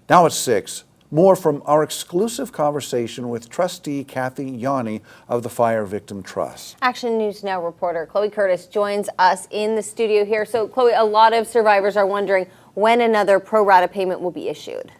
Now it's 6. More from our exclusive conversation with trustee Kathy Yanni of the Fire Victim Trust. Action News Now reporter Chloe Curtis joins us in the studio here. So, Chloe, a lot of survivors are wondering when another pro rata payment will be issued.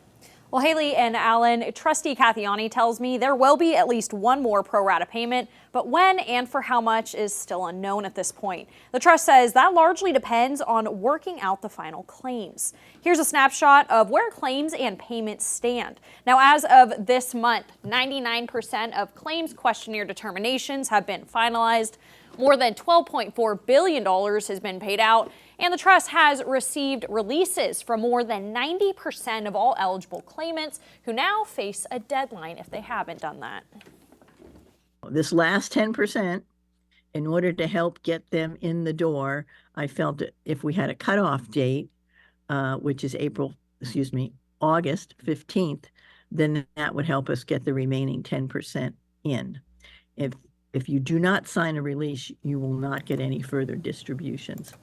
Well, Haley and Alan, trustee Kathy Yanni tells me there will be at least one more pro rata payment, but when and for how much is still unknown at this point. The trust says that largely depends on working out the final claims. Here's a snapshot of where claims and payments stand. Now, as of this month, 99% of claims questionnaire determinations have been finalized. More than $12.4 billion has been paid out, and the trust has received releases from more than 90% of all eligible claimants who now face a deadline if they haven't done that. This last 10%, in order to help get them in the door, I felt that if we had a cutoff date, which is August 15th, then that would help us get the remaining 10% in. If you do not sign a release, you will not get any further distributions.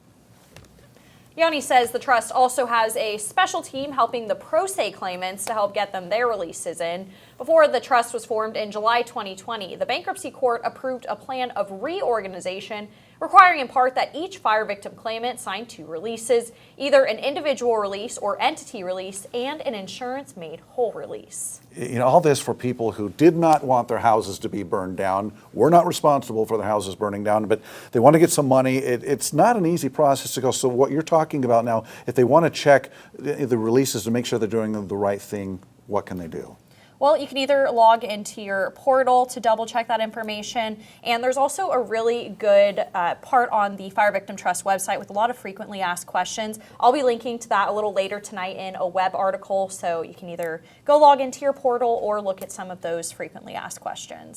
Yanni says the trust also has a special team helping the pro se claimants to help get them their releases in. Before the trust was formed in July 2020, the bankruptcy court approved a plan of reorganization requiring in part that each fire victim claimant sign 2 releases, either an individual release or entity release and an insurance made whole release. You know, all this for people who did not want their houses to be burned down. We're not responsible for the houses burning down, but they want to get some money. It's not an easy process to go. So what you're talking about now, if they want to check the releases to make sure they're doing the right thing, what can they do? Well, you can either log into your portal to double check that information, and there's also a really good part on the Fire Victim Trust website with a lot of frequently asked questions. I'll be linking to that a little later tonight in a web article, so you can either go log into your portal or look at some of those frequently asked questions.